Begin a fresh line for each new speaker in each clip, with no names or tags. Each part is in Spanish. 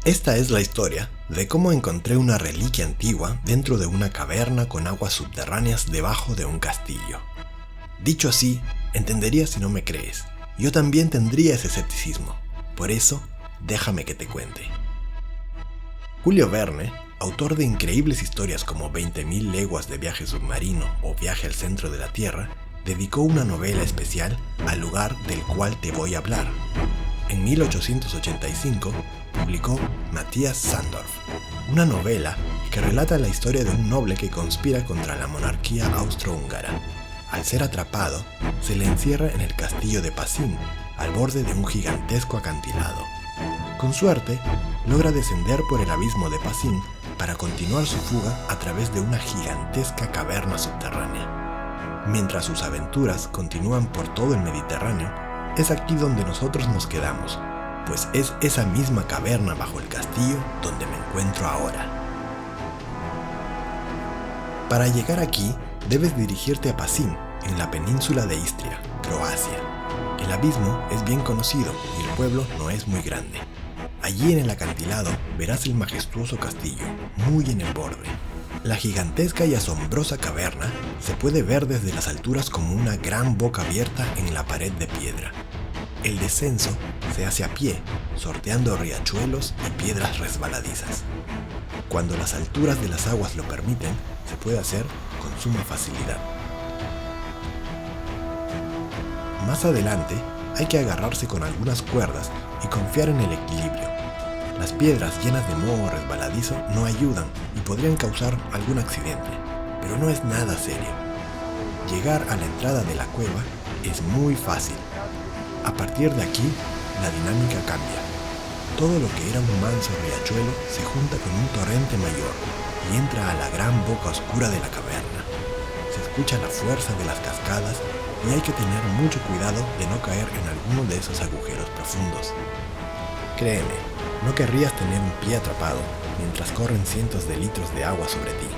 Esta es la historia de cómo encontré una reliquia antigua dentro de una caverna con aguas subterráneas debajo de un castillo. Dicho así, entenderías si no me crees. Yo también tendría ese escepticismo. Por eso, déjame que te cuente. Julio Verne, autor de increíbles historias como 20.000 leguas de viaje submarino o Viaje al centro de la Tierra, dedicó una novela especial al lugar del cual te voy a hablar. En 1885 publicó Matías Sándorf, una novela que relata la historia de un noble que conspira contra la monarquía austrohúngara. Al ser atrapado, se le encierra en el castillo de Pasín, al borde de un gigantesco acantilado. Con suerte, logra descender por el abismo de Pasín para continuar su fuga a través de una gigantesca caverna subterránea. Mientras sus aventuras continúan por todo el Mediterráneo, es aquí donde nosotros nos quedamos, pues es esa misma caverna bajo el castillo donde me encuentro ahora. Para llegar aquí, debes dirigirte a Pasín, en la península de Istria, Croacia. El abismo es bien conocido y el pueblo no es muy grande. Allí en el acantilado verás el majestuoso castillo, muy en el borde. La gigantesca y asombrosa caverna se puede ver desde las alturas como una gran boca abierta en la pared de piedra. El descenso se hace a pie, sorteando riachuelos y piedras resbaladizas. Cuando las alturas de las aguas lo permiten, se puede hacer con suma facilidad. Más adelante, hay que agarrarse con algunas cuerdas y confiar en el equilibrio. Las piedras llenas de moho resbaladizo no ayudan y podrían causar algún accidente, pero no es nada serio. Llegar a la entrada de la cueva es muy fácil. A partir de aquí, la dinámica cambia. Todo lo que era un manso riachuelo se junta con un torrente mayor y entra a la gran boca oscura de la caverna. Se escucha la fuerza de las cascadas y hay que tener mucho cuidado de no caer en alguno de esos agujeros profundos. Créeme, no querrías tener un pie atrapado mientras corren cientos de litros de agua sobre ti.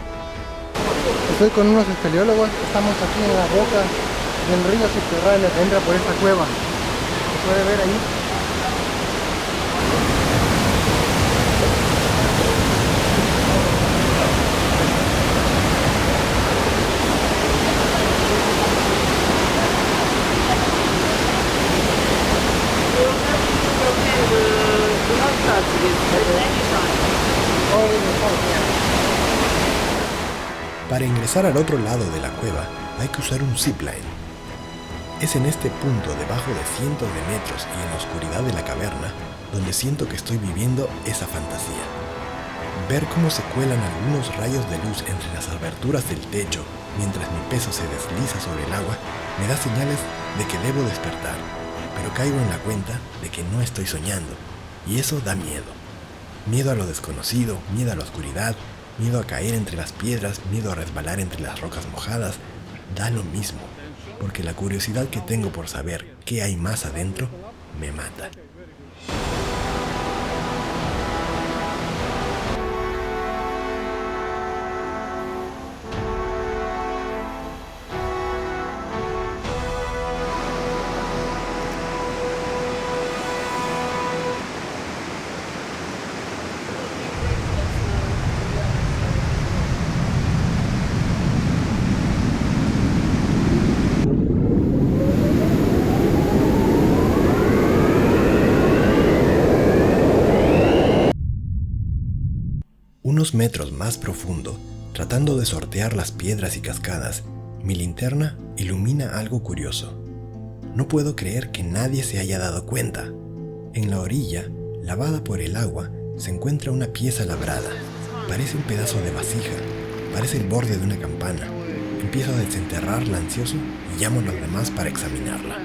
Estoy con unos espeleólogos, estamos aquí en la boca del río subterráneo que entra por esta cueva. Se puede ver ahí.
Para ingresar al otro lado de la cueva hay que usar un zipline. Es en este punto, debajo de cientos de metros y en la oscuridad de la caverna, donde siento que estoy viviendo esa fantasía. Ver cómo se cuelan algunos rayos de luz entre las aberturas del techo mientras mi peso se desliza sobre el agua me da señales de que debo despertar, pero caigo en la cuenta de que no estoy soñando, y eso da miedo. Miedo a lo desconocido, miedo a la oscuridad, miedo a caer entre las piedras, miedo a resbalar entre las rocas mojadas. Da lo mismo, porque la curiosidad que tengo por saber qué hay más adentro me mata. Unos metros más profundo, tratando de sortear las piedras y cascadas, mi linterna ilumina algo curioso. No puedo creer que nadie se haya dado cuenta. En la orilla, lavada por el agua, se encuentra una pieza labrada. Parece un pedazo de vasija, parece el borde de una campana. Empiezo a desenterrarla ansioso y llamo a los demás para examinarla.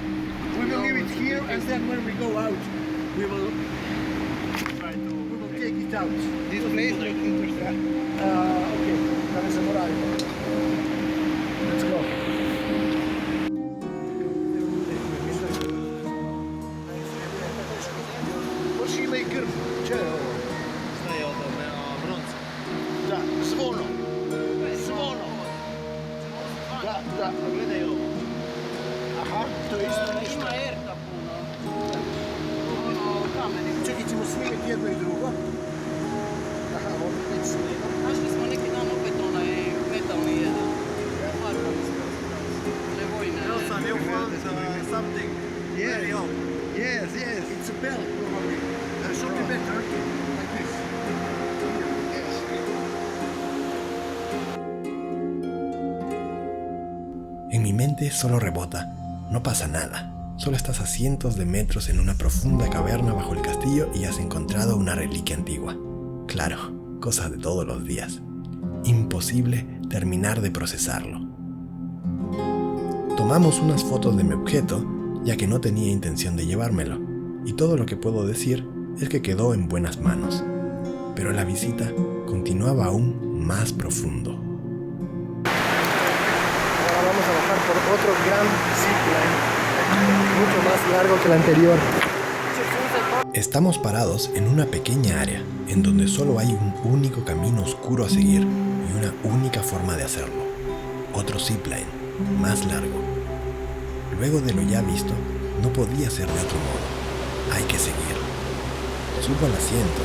Out. This place looks interesting. Okay, that is a moral. Let's go. Prosimy grb.
Stoją na brące.
Da, zvono. Da.
Gledaju.
Aha, to isto ništa.
Ima erta puno. Ono, kameni.
Čekaj, ćemo snimiti jedno i drugo.
mente solo rebota, no pasa nada. Solo estás a cientos de metros en una profunda caverna bajo el castillo y has encontrado una reliquia antigua. Claro, cosas de todos los días. Imposible terminar de procesarlo. Tomamos unas fotos de mi objeto, ya que no tenía intención de llevármelo, y todo lo que puedo decir es que quedó en buenas manos. Pero la visita continuaba aún más profundo.
Ahora vamos a bajar por otro gran zipline, mucho más largo que el anterior.
Estamos parados en una pequeña área, en donde solo hay un único camino oscuro a seguir y una única forma de hacerlo. Otro zipline, más largo. Luego de lo ya visto, no podía ser de otro modo. Hay que seguir. Subo al asiento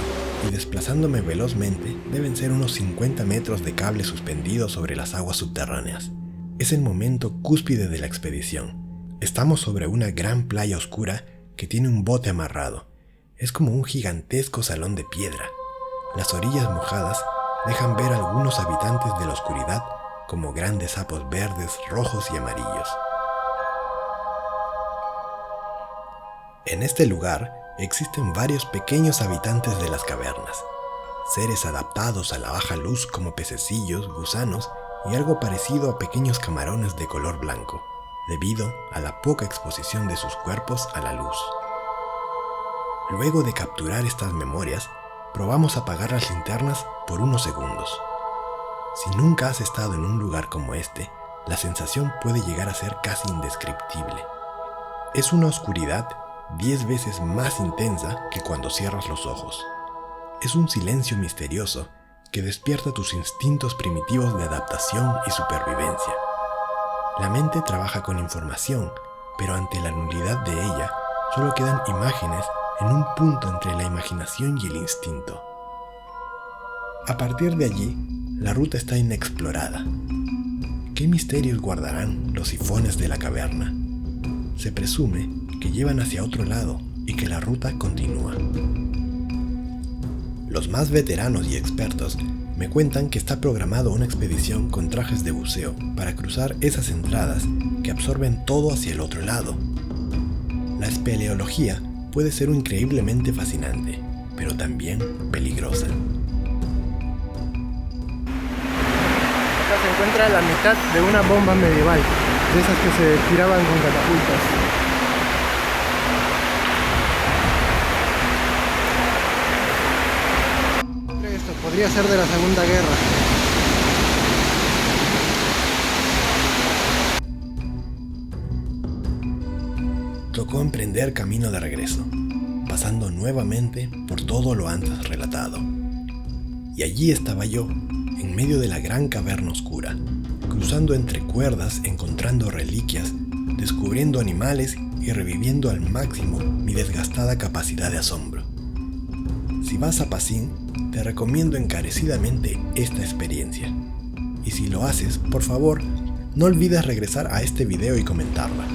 y desplazándome velozmente, deben ser unos 50 metros de cable suspendido sobre las aguas subterráneas. Es el momento cúspide de la expedición. Estamos sobre una gran playa oscura que tiene un bote amarrado. Es como un gigantesco salón de piedra. Las orillas mojadas dejan ver a algunos habitantes de la oscuridad como grandes sapos verdes, rojos y amarillos. En este lugar existen varios pequeños habitantes de las cavernas, seres adaptados a la baja luz como pececillos, gusanos y algo parecido a pequeños camarones de color blanco, debido a la poca exposición de sus cuerpos a la luz. Luego de capturar estas memorias, probamos apagar las linternas por unos segundos. Si nunca has estado en un lugar como este, la sensación puede llegar a ser casi indescriptible. Es una oscuridad 10 veces más intensa que cuando cierras los ojos. Es un silencio misterioso que despierta tus instintos primitivos de adaptación y supervivencia. La mente trabaja con información, pero ante la nulidad de ella, solo quedan imágenes en un punto entre la imaginación y el instinto. A partir de allí, la ruta está inexplorada. ¿Qué misterios guardarán los sifones de la caverna? Se presume que llevan hacia otro lado y que la ruta continúa. Los más veteranos y expertos me cuentan que está programado una expedición con trajes de buceo para cruzar esas entradas que absorben todo hacia el otro lado. La espeleología puede ser increíblemente fascinante, pero también peligrosa.
Acá se encuentra la mitad de una bomba medieval, de esas que se tiraban con catapultas. Esto podría ser de la Segunda Guerra.
Tocó emprender camino de regreso, pasando nuevamente por todo lo antes relatado. Y allí estaba yo, en medio de la gran caverna oscura, cruzando entre cuerdas, encontrando reliquias, descubriendo animales y reviviendo al máximo mi desgastada capacidad de asombro. Si vas a Pacín, te recomiendo encarecidamente esta experiencia. Y si lo haces, por favor, no olvides regresar a este video y comentarla.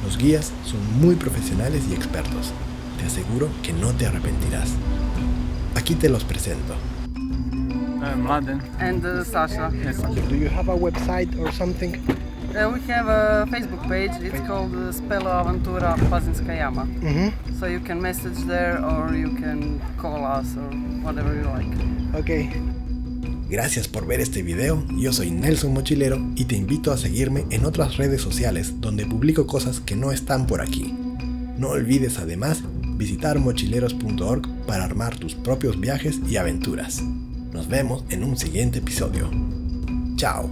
Los guías son muy profesionales y expertos. Te aseguro que no te arrepentirás. Aquí te los presento.
Mladen.
And Sasha.
Yes.
Do you have a website or something?
We have a Facebook page. It's called Spelo Aventura Pazinska Jama. So you can message there or you can call us or whatever you like.
Okay.
Gracias por ver este video. Yo soy Nelson Mochilero y te invito a seguirme en otras redes sociales donde publico cosas que no están por aquí. No olvides además visitar mochileros.org para armar tus propios viajes y aventuras. Nos vemos en un siguiente episodio. Chao.